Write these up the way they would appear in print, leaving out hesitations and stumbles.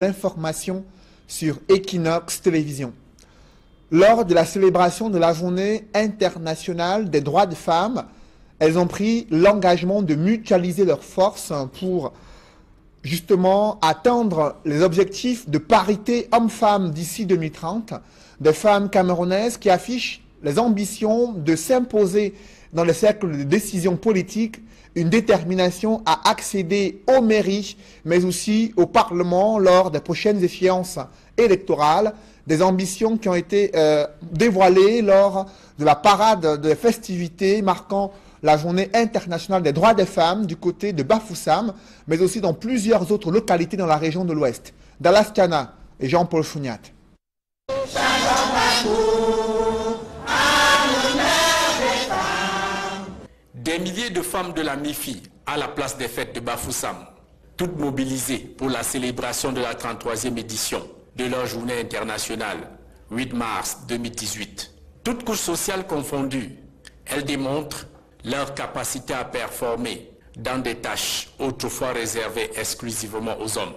L'information sur Equinox Télévision. Lors de la célébration de la Journée internationale des droits des femmes, elles ont pris l'engagement de mutualiser leurs forces pour justement atteindre les objectifs de parité homme-femme d'ici 2030, des femmes camerounaises qui affichent les ambitions de s'imposer dans les cercles de décision politique une détermination à accéder aux mairies, mais aussi au Parlement lors des prochaines échéances électorales, des ambitions qui ont été dévoilées lors de la parade de festivités marquant la Journée internationale des droits des femmes du côté de Bafoussam, mais aussi dans plusieurs autres localités dans la région de l'Ouest. Dallas Tiana et Jean-Paul Founiat. Des milliers de femmes de la MIFI à la place des fêtes de Bafoussam, toutes mobilisées pour la célébration de la 33e édition de leur journée internationale, 8 mars 2018. Toutes couches sociales confondues, elles démontrent leur capacité à performer dans des tâches autrefois réservées exclusivement aux hommes.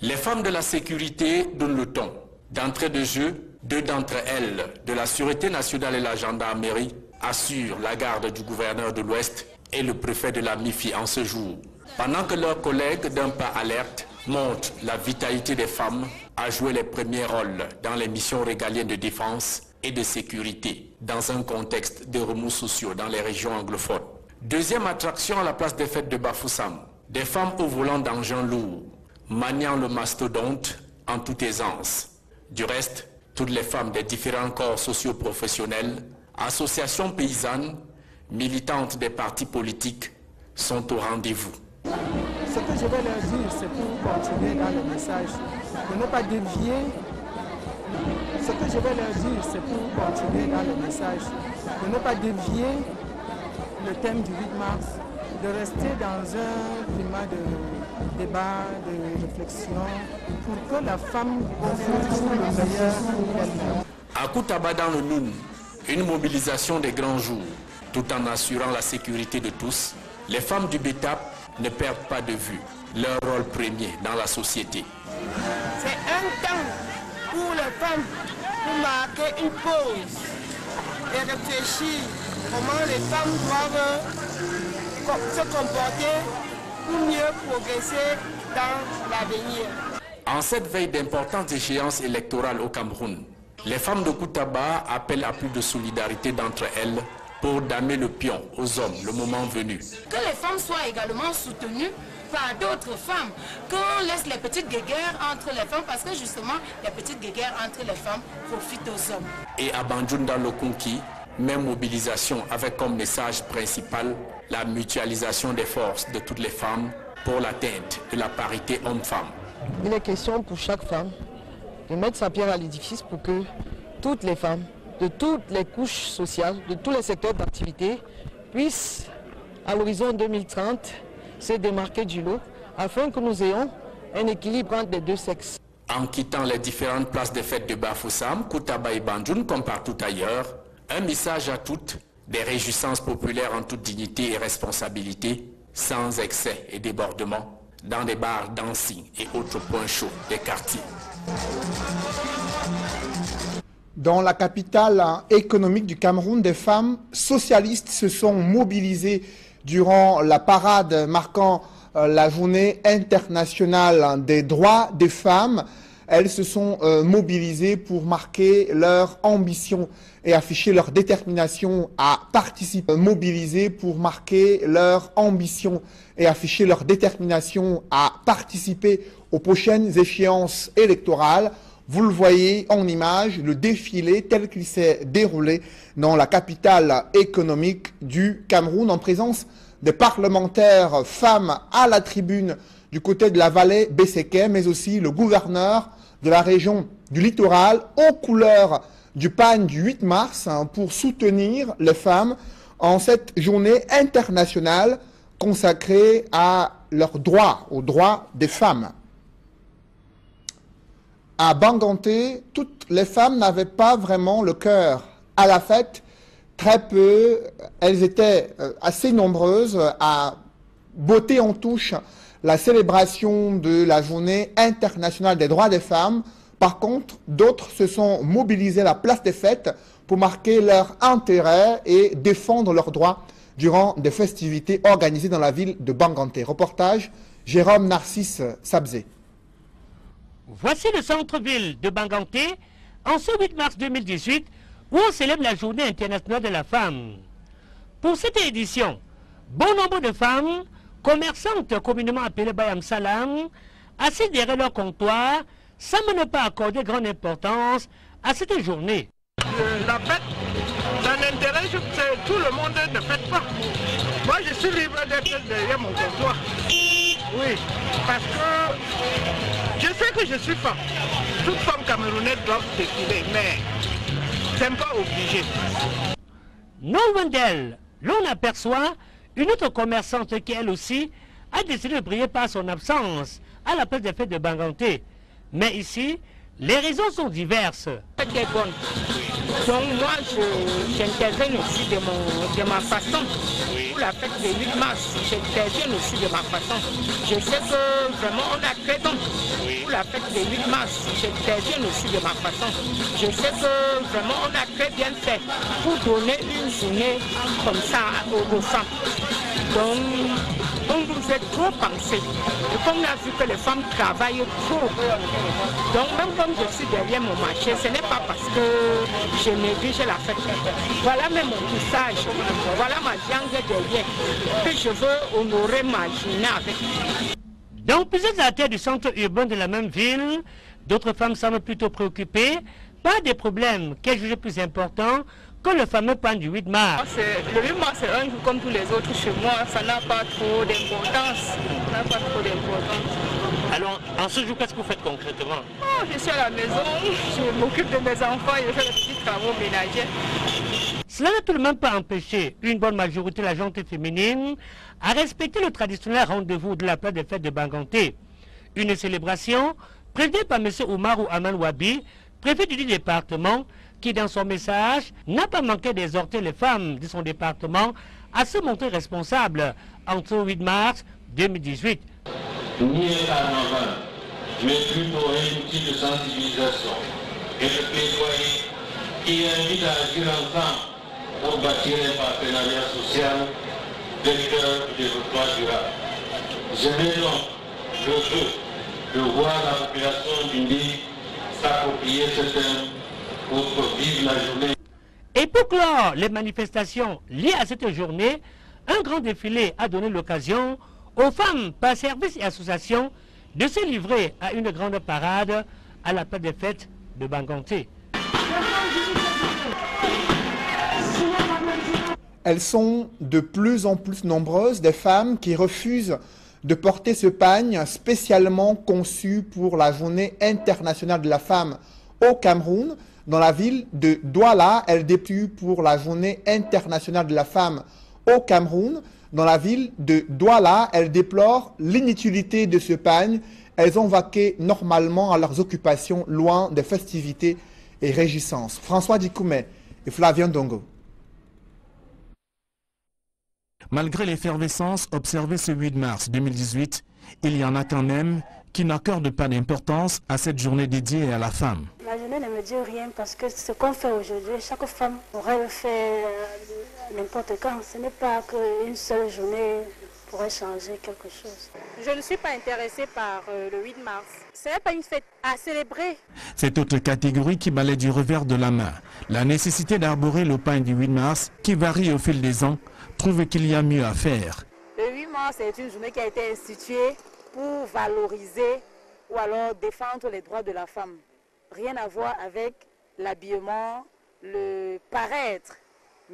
Les femmes de la sécurité donnent le ton. D'entrée de jeu, deux d'entre elles, de la Sûreté nationale et la gendarmerie, assurent la garde du gouverneur de l'Ouest et le préfet de la MIFI en ce jour. Pendant que leurs collègues d'un pas alerte montrent la vitalité des femmes à jouer les premiers rôles dans les missions régaliennes de défense et de sécurité dans un contexte de remous sociaux dans les régions anglophones. Deuxième attraction à la place des fêtes de Bafoussam, des femmes au volant d'engins lourds, maniant le mastodonte en toute aisance. Du reste, toutes les femmes des différents corps socio-professionnels, associations paysannes, militantes des partis politiques sont au rendez-vous. Ce que je vais leur dire, c'est pour continuer dans le message, de ne pas dévier. Ce que je vais leur dire, c'est pour continuer dans le message, de ne pas dévier le thème du 8 mars, de rester dans un climat de débat, de réflexion, pour que la femme offre toujours le meilleur d'elle-même. À Koutaba dans le Noun, une mobilisation des grands jours, tout en assurant la sécurité de tous, les femmes du BETAP ne perdent pas de vue leur rôle premier dans la société. C'est un temps pour les femmes pour marquer une pause et réfléchir comment les femmes doivent se comporter pour mieux progresser dans l'avenir. En cette veille d'importantes échéances électorales au Cameroun, les femmes de Koutaba appellent à plus de solidarité d'entre elles pour damer le pion aux hommes le moment venu. Que les femmes soient également soutenues par d'autres femmes, qu'on laisse les petites guéguerres entre les femmes, parce que justement, les petites guéguerres entre les femmes profitent aux hommes. Et à Banjoun dans le Konki, même mobilisation avec comme message principal la mutualisation des forces de toutes les femmes pour l'atteinte de la parité homme-femme. Il est question pour chaque femme de mettre sa pierre à l'édifice pour que toutes les femmes, de toutes les couches sociales, de tous les secteurs d'activité, puissent, à l'horizon 2030, se démarquer du lot, afin que nous ayons un équilibre entre les deux sexes. En quittant les différentes places des fêtes de Bafoussam, Koutaba et Banjoun, comme partout ailleurs, un message à toutes, des réjouissances populaires en toute dignité et responsabilité, sans excès et débordement, dans des bars, dancing et autres points chauds des quartiers. Dans la capitale économique du Cameroun, des femmes socialistes se sont mobilisées durant la parade marquant la Journée internationale des droits des femmes. Elles se sont mobilisées pour marquer leur ambition et afficher leur détermination à participer. Mobilisées pour marquer leur ambition et afficher leur détermination à participer aux prochaines échéances électorales. Vous le voyez en image, le défilé tel qu'il s'est déroulé dans la capitale économique du Cameroun en présence des parlementaires femmes à la tribune du côté de la vallée Besséké, mais aussi le gouverneur de la région du littoral aux couleurs du PAN du 8 mars pour soutenir les femmes en cette journée internationale consacrée à leurs droits, aux droits des femmes. À Banganté, toutes les femmes n'avaient pas vraiment le cœur à la fête. Très peu, elles étaient assez nombreuses à botter en touche la célébration de la Journée internationale des droits des femmes. Par contre, d'autres se sont mobilisés à la place des fêtes pour marquer leur intérêt et défendre leurs droits durant des festivités organisées dans la ville de Banganté. Reportage, Jérôme Narcisse Sabzé. Voici le centre-ville de Banganté en ce 8 mars 2018 où on célèbre la Journée internationale de la femme. Pour cette édition, bon nombre de femmes, commerçantes communément appelées Bayam Salam, assises derrière leur comptoir, semblent ne pas accorder grande importance à cette journée. La fête, d'un intérêt, tout le monde ne fête pas. Moi, je suis libre d'être derrière mon comptoir. Oui, parce que je sais que je suis femme. Toute femme camerounaise doit défiler, mais c'est pas obligé. Non loin d'elle, l'on aperçoit une autre commerçante qui, elle aussi, a décidé de briller par son absence à la place des fêtes de Banganté. Mais ici, les raisons sont diverses. Très bonne. Donc moi, j'interviens aussi de ma façon. Pour la fête du 8 mars, j'interviens aussi de ma façon. Je sais que vraiment on a très bon. Pour la fête du 8 mars, j'interviens aussi de ma façon. Je sais que vraiment on a très bien fait pour donner une journée comme ça aux femmes. Donc, on nous a trop pensé. Et comme on a vu que les femmes travaillent trop. Donc, même comme je suis derrière mon marché, ce n'est pas parce que je néglige la fête. Voilà même mon visage, voilà ma jambe derrière, que je veux honorer ma journée avec. Dans plusieurs artères du centre urbain de la même ville, d'autres femmes semblent plutôt préoccupées par des problèmes qu'elles jugent plus importants que le fameux pan du 8 mars. Le 8 mars, c'est un jour comme tous les autres chez moi, ça n'a pas trop d'importance. Alors, en ce jour, qu'est-ce que vous faites concrètement? Je suis à la maison, je m'occupe de mes enfants et je fais des petits travaux ménagers. Cela n'a tout de même pas empêché une bonne majorité de la gente féminine à respecter le traditionnel rendez-vous de la place des fêtes de Banganté. Une célébration présidée par M. Oumarou Aman Wabi, préfet du département, qui dans son message n'a pas manqué d'exhorter les femmes de son département à se montrer responsables entre le 8 mars 2018. Ni un carnaval, mais plutôt un outil de sensibilisation et de plaidoyer qui invite à agir ensemble pour bâtir un partenariat social vecteur de développement durable. Je mets donc le vœu de voir la population du Nil s'approprier ce thème pour vivre la journée. Et pour clore les manifestations liées à cette journée, un grand défilé a donné l'occasion aux femmes par services et associations de se livrer à une grande parade à la place des fêtes de Banganté. Elles sont de plus en plus nombreuses, des femmes qui refusent de porter ce pagne spécialement conçu pour la Journée internationale de la femme au Cameroun. Dans la ville de Douala, elles déplient pour la Journée internationale de la femme au Cameroun. Dans la ville de Douala, elles déplorent l'inutilité de ce pagne. Elles ont vaqué normalement à leurs occupations loin des festivités et réjouissances. François Dikoumé et Flavien Dongo. Malgré l'effervescence observée ce 8 mars 2018, il y en a quand même qui n'accordent pas d'importance à cette journée dédiée à la femme. La journée ne me dit rien parce que ce qu'on fait aujourd'hui, chaque femme pourrait le faire n'importe quand. Ce n'est pas qu'une seule journée pourrait changer quelque chose. Je ne suis pas intéressée par le 8 mars. Ce n'est pas une fête à célébrer. Cette autre catégorie qui balaie du revers de la main la nécessité d'arborer le pain du 8 mars qui varie au fil des ans trouve qu'il y a mieux à faire. Le 8 mars est une journée qui a été instituée pour valoriser ou alors défendre les droits de la femme. Rien à voir avec l'habillement, le paraître,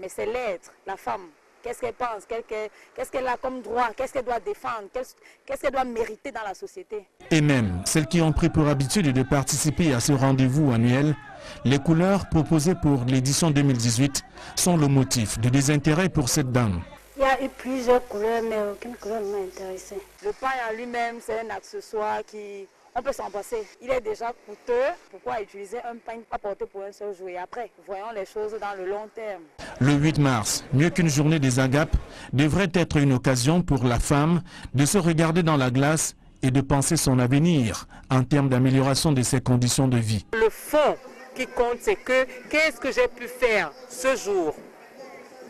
mais c'est l'être, la femme. Qu'est-ce qu'elle pense, qu'est-ce qu'elle a comme droit, qu'est-ce qu'elle doit défendre, qu'est-ce qu'elle doit mériter dans la société. Et même celles qui ont pris pour habitude de participer à ce rendez-vous annuel, les couleurs proposées pour l'édition 2018 sont le motif de désintérêt pour cette dame. Il y a eu plusieurs couleurs, mais aucune couleur ne m'a intéressée. Le pain en lui-même, c'est un accessoire qui... on peut s'en passer. Il est déjà coûteux. Pourquoi utiliser un pain apporté pour un seul jour et après? Voyons les choses dans le long terme. Le 8 mars, mieux qu'une journée des agapes, devrait être une occasion pour la femme de se regarder dans la glace et de penser son avenir en termes d'amélioration de ses conditions de vie. Le fond qui compte, c'est que qu'est-ce que j'ai pu faire ce jour?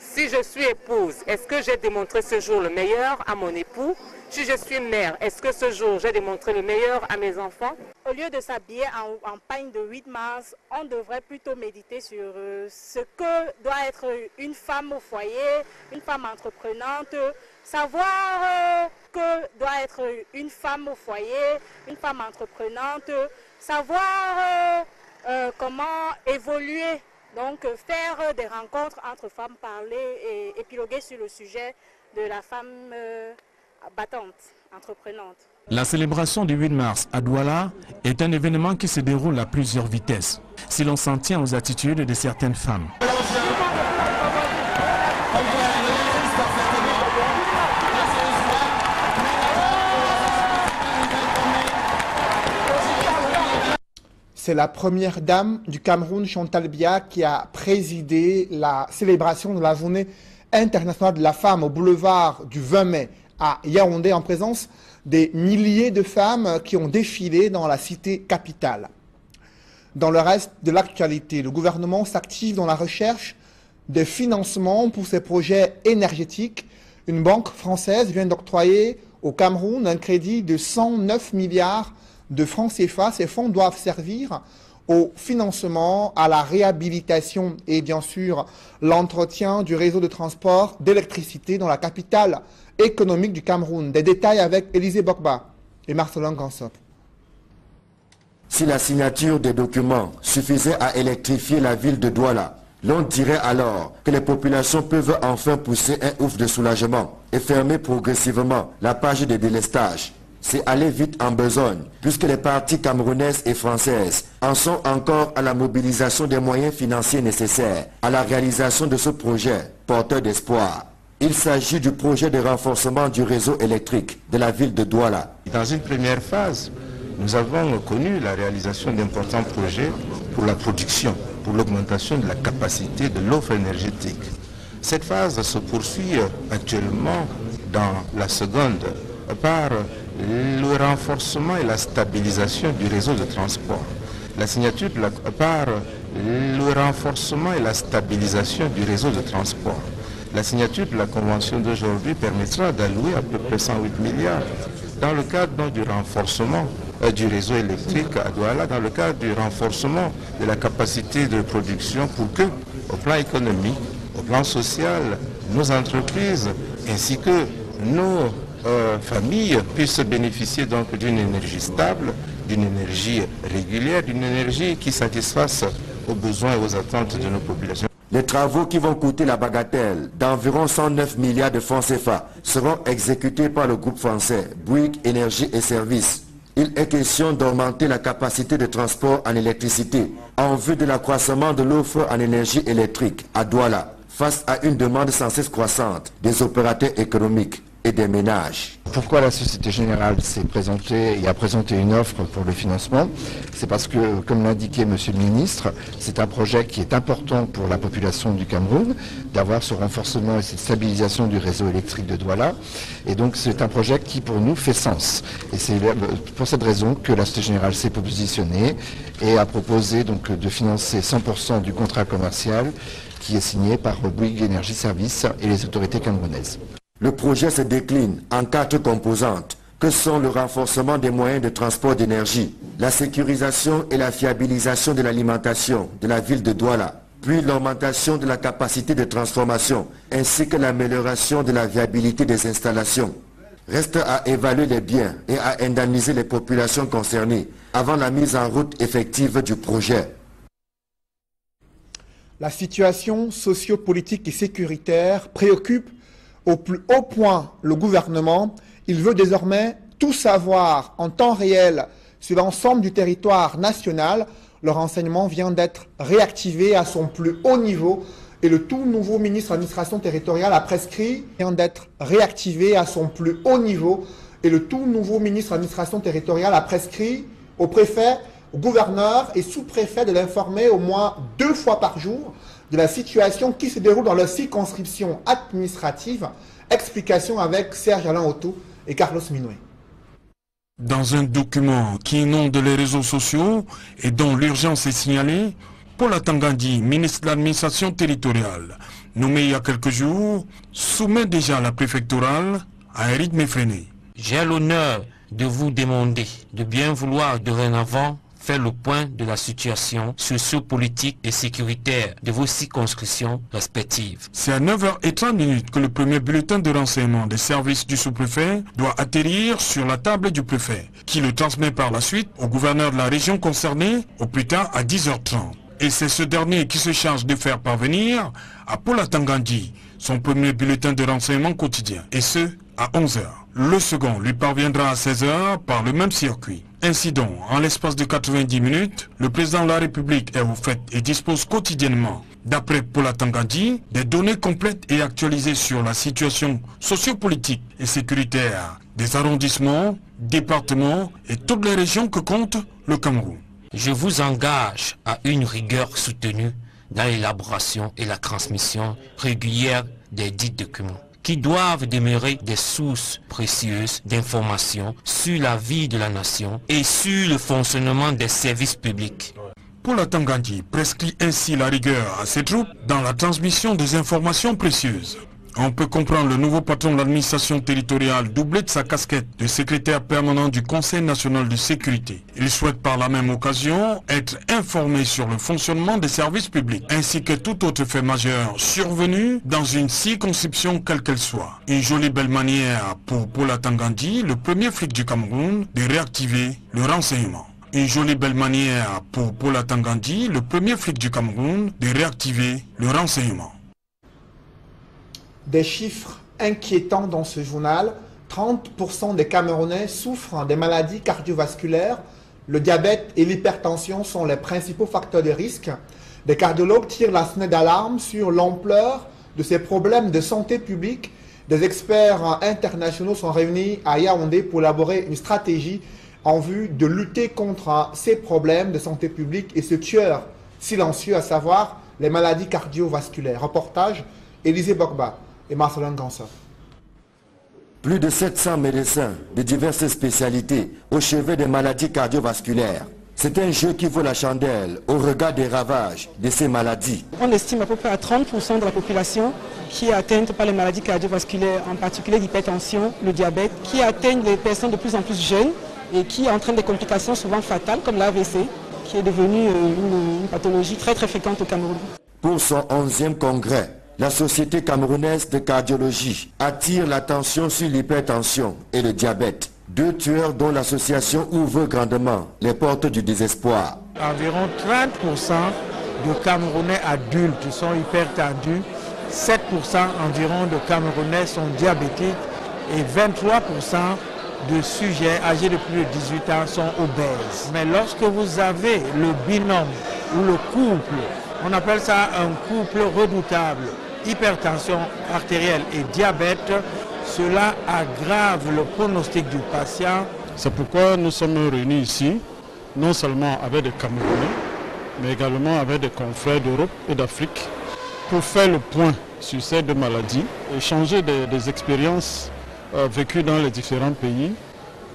Si je suis épouse, est-ce que j'ai démontré ce jour le meilleur à mon époux? Si je suis mère, est-ce que ce jour j'ai démontré le meilleur à mes enfants? Au lieu de s'habiller en pagne de 8 mars, on devrait plutôt méditer sur ce que doit être une femme au foyer, une femme entreprenante, savoir que doit être une femme au foyer, une femme entreprenante, savoir comment évoluer. Donc faire des rencontres entre femmes, parler et épiloguer sur le sujet de la femme battante, entreprenante. La célébration du 8 mars à Douala est un événement qui se déroule à plusieurs vitesses, si l'on s'en tient aux attitudes de certaines femmes. C'est la première dame du Cameroun, Chantal Biya, qui a présidé la célébration de la Journée internationale de la femme au boulevard du 20 mai à Yaoundé, en présence des milliers de femmes qui ont défilé dans la cité capitale. Dans le reste de l'actualité, le gouvernement s'active dans la recherche de financement pour ses projets énergétiques. Une banque française vient d'octroyer au Cameroun un crédit de 109 milliards de francs CFA. Ces fonds doivent servir au financement, à la réhabilitation et bien sûr l'entretien du réseau de transport d'électricité dans la capitale économique du Cameroun. Des détails avec Élisée Bokba et Marcelin Gansop. Si la signature des documents suffisait à électrifier la ville de Douala, l'on dirait alors que les populations peuvent enfin pousser un ouf de soulagement et fermer progressivement la page de délestage. C'est aller vite en besogne, puisque les parties camerounaises et françaises en sont encore à la mobilisation des moyens financiers nécessaires à la réalisation de ce projet porteur d'espoir. Il s'agit du projet de renforcement du réseau électrique de la ville de Douala. Dans une première phase, nous avons connu la réalisation d'importants projets pour la production, pour l'augmentation de la capacité de l'offre énergétique. Cette phase se poursuit actuellement dans la seconde par le renforcement et la stabilisation du réseau de transport. La signature par le renforcement et la stabilisation du réseau de transport. La signature de la convention d'aujourd'hui permettra d'allouer à peu près 108 milliards dans le cadre du renforcement du réseau électrique à Douala, dans le cadre du renforcement de la capacité de production pour que, au plan économique, au plan social, nos entreprises ainsi que nos familles puissent bénéficier donc d'une énergie stable, d'une énergie régulière, d'une énergie qui satisfasse aux besoins et aux attentes de nos populations. Les travaux qui vont coûter la bagatelle d'environ 109 milliards de francs CFA seront exécutés par le groupe français Bouygues Énergie et Services. Il est question d'augmenter la capacité de transport en électricité en vue de l'accroissement de l'offre en énergie électrique à Douala face à une demande sans cesse croissante des opérateurs économiques et des ménages. Pourquoi la Société Générale s'est présentée et a présenté une offre pour le financement? C'est parce que, comme l'indiquait Monsieur le Ministre, c'est un projet qui est important pour la population du Cameroun, d'avoir ce renforcement et cette stabilisation du réseau électrique de Douala. Et donc c'est un projet qui pour nous fait sens. Et c'est pour cette raison que la Société Générale s'est positionnée et a proposé donc de financer 100% du contrat commercial qui est signé par Bouygues Énergie Services et les autorités camerounaises. Le projet se décline en 4 composantes, que sont le renforcement des moyens de transport d'énergie, la sécurisation et la fiabilisation de l'alimentation de la ville de Douala, puis l'augmentation de la capacité de transformation, ainsi que l'amélioration de la viabilité des installations. Reste à évaluer les biens et à indemniser les populations concernées avant la mise en route effective du projet. La situation sociopolitique et sécuritaire préoccupe au plus haut point le gouvernement. Il veut désormais tout savoir en temps réel sur l'ensemble du territoire national. Le renseignement vient d'être réactivé à son plus haut niveau et le tout nouveau ministre de l'administration territoriale a prescrit au préfet, au gouverneur et sous-préfet de l'informer au moins 2 fois par jour de la situation qui se déroule dans leur circonscription administrative. Explication avec Serge Alain Otto et Carlos Minoué. Dans un document qui inonde les réseaux sociaux et dont l'urgence est signalée, Paul Atangandi, ministre de l'administration territoriale, nommé il y a quelques jours, soumet déjà la préfectorale à un rythme effréné. J'ai l'honneur de vous demander de bien vouloir dorénavant faire le point de la situation socio-politique et sécuritaire de vos circonscriptions respectives. C'est à 9h30 que le premier bulletin de renseignement des services du sous-préfet doit atterrir sur la table du préfet, qui le transmet par la suite au gouverneur de la région concernée, au plus tard à 10h30. Et c'est ce dernier qui se charge de faire parvenir à Paul Atangandi son premier bulletin de renseignement quotidien, et ce, à 11h. Le second lui parviendra à 16h par le même circuit. Ainsi donc, en l'espace de 90 minutes, le président de la République est au fait et dispose quotidiennement, d'après Paul Atangandi, des données complètes et actualisées sur la situation sociopolitique et sécuritaire des arrondissements, départements et toutes les régions que compte le Cameroun. Je vous engage à une rigueur soutenue dans l'élaboration et la transmission régulière des dits documents, qui doivent demeurer des sources précieuses d'informations sur la vie de la nation et sur le fonctionnement des services publics. Paul Atangandi prescrit ainsi la rigueur à ses troupes dans la transmission des informations précieuses. On peut comprendre le nouveau patron de l'administration territoriale doublé de sa casquette de secrétaire permanent du Conseil national de sécurité. Il souhaite par la même occasion être informé sur le fonctionnement des services publics, ainsi que tout autre fait majeur survenu dans une circonscription quelle qu'elle soit. Une jolie belle manière pour Paul Atangandi, le premier flic du Cameroun, de réactiver le renseignement. Une jolie belle manière pour Paul Atangandi, le premier flic du Cameroun, de réactiver le renseignement. Des chiffres inquiétants dans ce journal. 30% des Camerounais souffrent des maladies cardiovasculaires. Le diabète et l'hypertension sont les principaux facteurs de risque. Des cardiologues tirent la sonnette d'alarme sur l'ampleur de ces problèmes de santé publique. Des experts internationaux sont réunis à Yaoundé pour élaborer une stratégie en vue de lutter contre ces problèmes de santé publique et ce tueur silencieux, à savoir les maladies cardiovasculaires. Reportage Élisée Bokba et Marcelin Gansa. Plus de 700 médecins de diverses spécialités au chevet des maladies cardiovasculaires. C'est un jeu qui vaut la chandelle au regard des ravages de ces maladies. On estime à peu près à 30% de la population qui est atteinte par les maladies cardiovasculaires, en particulier l'hypertension, le diabète, qui atteignent les personnes de plus en plus jeunes et qui entraînent des complications souvent fatales comme l'AVC, qui est devenue une pathologie très fréquente au Cameroun. Pour son 11e congrès, la Société camerounaise de cardiologie attire l'attention sur l'hypertension et le diabète. Deux tueurs dont l'association ouvre grandement les portes du désespoir. Environ 30% de Camerounais adultes sont hypertendus, 7% environ de Camerounais sont diabétiques et 23% de sujets âgés de plus de 18 ans sont obèses. Mais lorsque vous avez le binôme ou le couple, on appelle ça un couple redoutable, hypertension artérielle et diabète, cela aggrave le pronostic du patient. C'est pourquoi nous sommes réunis ici, non seulement avec des Camerounais, mais également avec des confrères d'Europe et d'Afrique, pour faire le point sur ces deux maladies, échanger des expériences vécues dans les différents pays,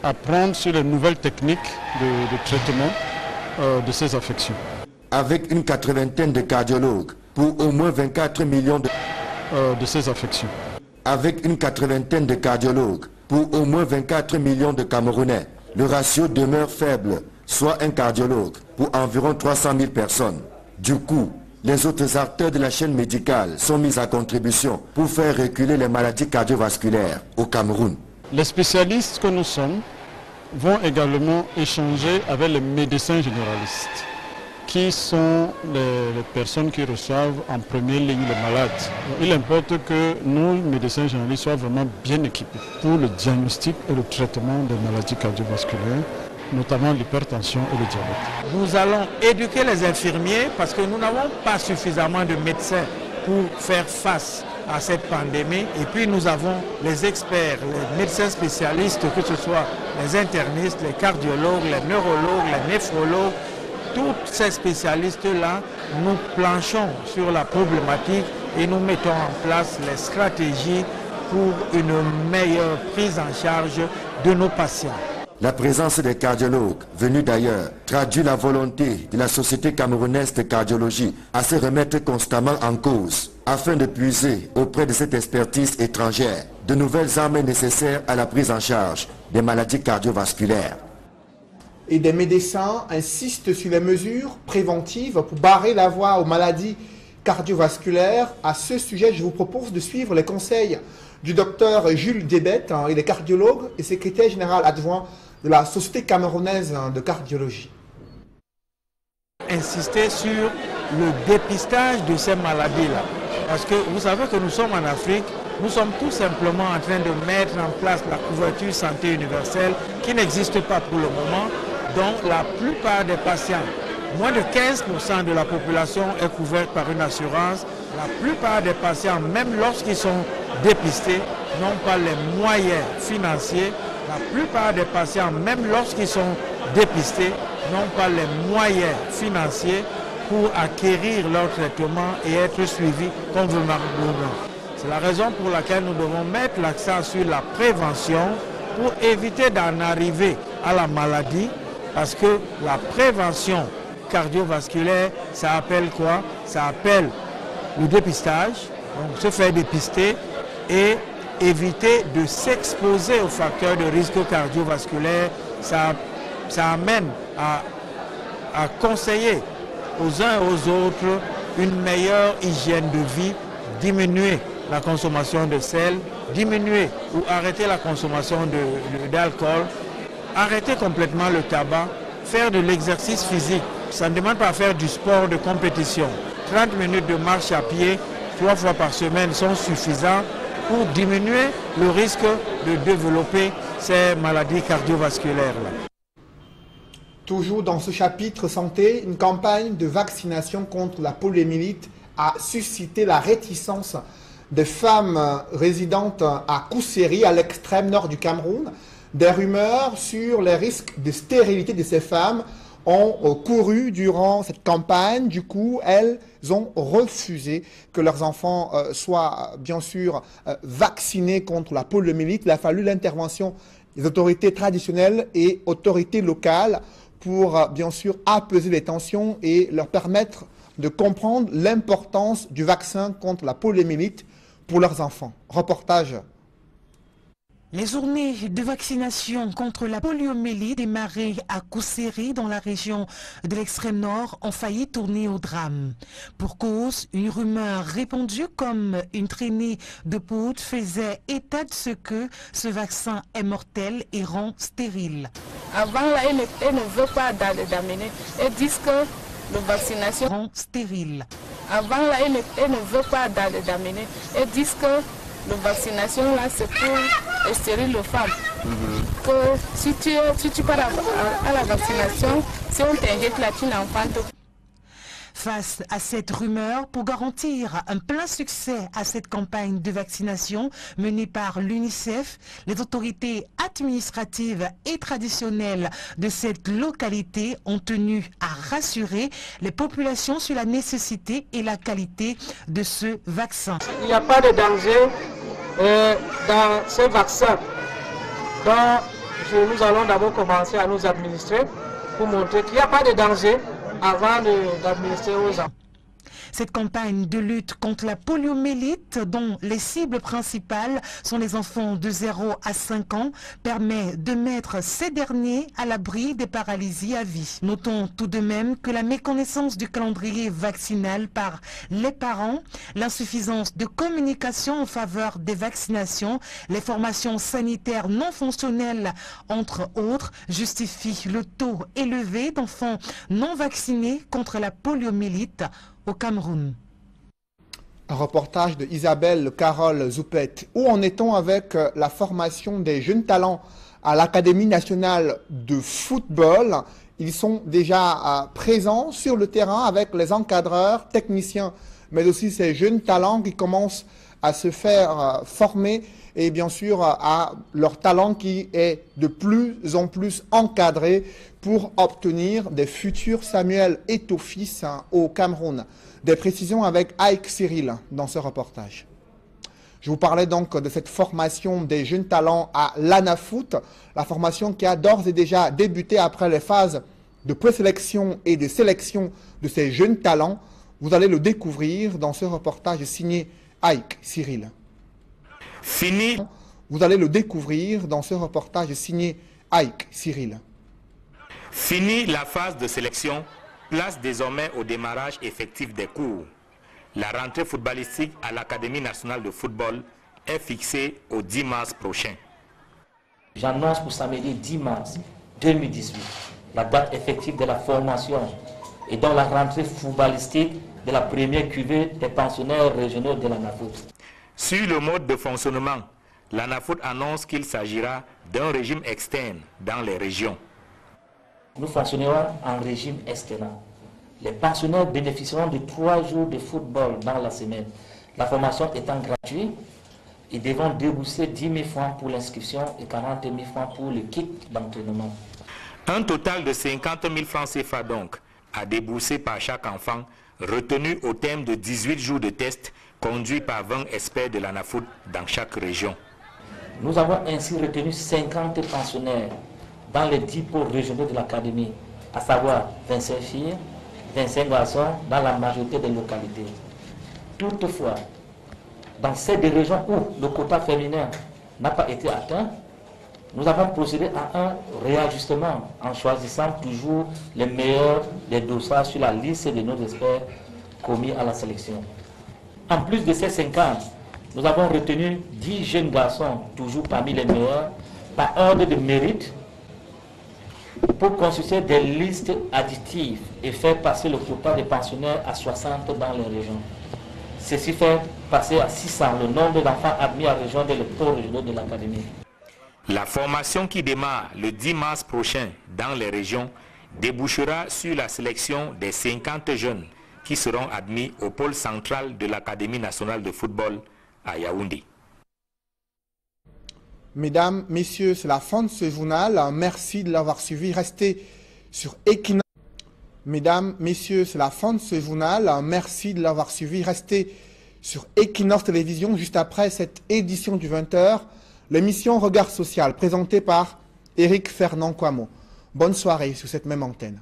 apprendre sur les nouvelles techniques de traitement de ces affections. Avec une 80aine de cardiologues pour au moins 24 millions de ces affections. Avec une 80aine de cardiologues pour au moins 24 millions de Camerounais, le ratio demeure faible, soit un cardiologue pour environ 300 000 personnes. Du coup, les autres acteurs de la chaîne médicale sont mis à contribution pour faire reculer les maladies cardiovasculaires au Cameroun. Les spécialistes que nous sommes vont également échanger avec les médecins généralistes, qui sont les personnes qui reçoivent en première ligne les malades. Il importe que nos médecins généralistes soient vraiment bien équipés pour le diagnostic et le traitement des maladies cardiovasculaires, notamment l'hypertension et le diabète. Nous allons éduquer les infirmiers parce que nous n'avons pas suffisamment de médecins pour faire face à cette pandémie. Et puis nous avons les experts, les médecins spécialistes, que ce soit les internistes, les cardiologues, les neurologues, les néphrologues, tous ces spécialistes-là, nous planchons sur la problématique et nous mettons en place les stratégies pour une meilleure prise en charge de nos patients. La présence des cardiologues venus d'ailleurs traduit la volonté de la Société camerounaise de cardiologie à se remettre constamment en cause afin de puiser auprès de cette expertise étrangère de nouvelles armes nécessaires à la prise en charge des maladies cardiovasculaires. Et des médecins insistent sur les mesures préventives pour barrer la voie aux maladies cardiovasculaires. À ce sujet, je vous propose de suivre les conseils du docteur Jules Debet, il est cardiologue et secrétaire général adjoint de la Société camerounaise de cardiologie. Insister sur le dépistage de ces maladies-là. Parce que vous savez que nous sommes en Afrique, nous sommes tout simplement en train de mettre en place la couverture santé universelle qui n'existe pas pour le moment. Donc la plupart des patients, moins de 15% de la population est couverte par une assurance. La plupart des patients, même lorsqu'ils sont dépistés, n'ont pas les moyens financiers. La plupart des patients, même lorsqu'ils sont dépistés, n'ont pas les moyens financiers pour acquérir leur traitement et être suivis convenablement. C'est la raison pour laquelle nous devons mettre l'accent sur la prévention pour éviter d'en arriver à la maladie, parce que la prévention cardiovasculaire, ça appelle quoi? Ça appelle le dépistage, donc se faire dépister et éviter de s'exposer aux facteurs de risque cardiovasculaire. Ça amène à conseiller aux uns et aux autres une meilleure hygiène de vie, diminuer la consommation de sel, diminuer ou arrêter la consommation d'alcool, arrêter complètement le tabac, faire de l'exercice physique. Ça ne demande pas à faire du sport de compétition. 30 minutes de marche à pied, 3 fois par semaine sont suffisants pour diminuer le risque de développer ces maladies cardiovasculaires-là. Toujours dans ce chapitre santé, une campagne de vaccination contre la poliomyélite a suscité la réticence des femmes résidentes à Kousséri, à l'extrême nord du Cameroun. Des rumeurs sur les risques de stérilité de ces femmes ont couru durant cette campagne. Du coup, elles ont refusé que leurs enfants soient bien sûr vaccinés contre la poliomyélite. Il a fallu l'intervention des autorités traditionnelles et autorités locales pour bien sûr apaiser les tensions et leur permettre de comprendre l'importance du vaccin contre la poliomyélite pour leurs enfants. Reportage. Les journées de vaccination contre la poliomyélite démarrées à Kousséri dans la région de l'extrême nord ont failli tourner au drame. Pour cause, une rumeur répandue comme une traînée de poudre faisait état de ce que ce vaccin est mortel et rend stérile. Avant, là, elle ne veut pas d'amener. Elles disent que la vaccination rend stérile. Avant, là, elle ne veut pas d'amener. Elles disent que la vaccination, là, c'est pour stériliser les femmes. Que si tu pars à la vaccination, si on t'injecte là, tu n'enfantes. Face à cette rumeur, pour garantir un plein succès à cette campagne de vaccination menée par l'UNICEF, les autorités administratives et traditionnelles de cette localité ont tenu à rassurer les populations sur la nécessité et la qualité de ce vaccin. Il n'y a pas de danger dans ce vaccin. Donc, nous allons d'abord commencer à nous administrer pour montrer qu'il n'y a pas de danger avant d'administrer aux enfants. Cette campagne de lutte contre la poliomyélite, dont les cibles principales sont les enfants de 0 à 5 ans, permet de mettre ces derniers à l'abri des paralysies à vie. Notons tout de même que la méconnaissance du calendrier vaccinal par les parents, l'insuffisance de communication en faveur des vaccinations, les formations sanitaires non fonctionnelles, entre autres, justifient le taux élevé d'enfants non vaccinés contre la poliomyélite au Cameroun. Un reportage de Isabelle Carole Zoupet. Où en est-on avec la formation des jeunes talents à l'Académie nationale de football? Ils sont déjà présents sur le terrain avec les encadreurs, techniciens, mais aussi ces jeunes talents qui commencent à se faire former et bien sûr à leur talent qui est de plus en plus encadré pour obtenir des futurs Samuel Eto'o-fils au Cameroun. Des précisions avec Ike Cyril dans ce reportage. Je vous parlais donc de cette formation des jeunes talents à l'ANAFoot, la formation qui a d'ores et déjà débuté après les phases de présélection et de sélection de ces jeunes talents. Vous allez le découvrir dans ce reportage signé Ike Cyril. Fini. Vous allez le découvrir dans ce reportage signé Ike Cyril. Fini la phase de sélection, place désormais au démarrage effectif des cours. La rentrée footballistique à l'Académie nationale de football est fixée au 10 mars prochain. J'annonce pour samedi 10 mars 2018 la date effective de la formation et dans la rentrée footballistique de la première cuvée des pensionnaires régionaux de l'ANAFoot. Sur le mode de fonctionnement, l'ANAFoot annonce qu'il s'agira d'un régime externe dans les régions. Nous fonctionnerons en régime externe. Les pensionnaires bénéficieront de 3 jours de football dans la semaine. La formation étant gratuite, ils devront débourser 10 000 francs pour l'inscription et 40 000 francs pour le kit d'entraînement. Un total de 50 000 francs CFA donc à débourser par chaque enfant, retenu au terme de 18 jours de tests conduits par 20 experts de l'ANAFoot dans chaque région. Nous avons ainsi retenu 50 pensionnaires dans les 10 pôles régionaux de l'Académie, à savoir 25 filles, 25 garçons dans la majorité des localités. Toutefois, dans ces deux régions où le quota féminin n'a pas été atteint, nous avons procédé à un réajustement en choisissant toujours les meilleurs des dossards sur la liste de nos experts commis à la sélection. En plus de ces 50, nous avons retenu 10 jeunes garçons, toujours parmi les meilleurs, par ordre de mérite, pour constituer des listes additives et faire passer le quota des pensionnaires à 60 dans les régions. Ceci fait passer à 600 le nombre d'enfants admis à rejoindre le pôle régional de l'Académie. La formation qui démarre le 10 mars prochain dans les régions débouchera sur la sélection des 50 jeunes qui seront admis au pôle central de l'Académie nationale de football à Yaoundé. Mesdames, Messieurs, c'est la fin de ce journal. Merci de l'avoir suivi. Restez sur Equinox. Mesdames, Messieurs, c'est la fin de ce journal. Merci de l'avoir suivi. Restez sur Equinox Télévision juste après cette édition du 20h. L'émission Regard Social présentée par Éric Fernand Kouamo. Bonne soirée sur cette même antenne.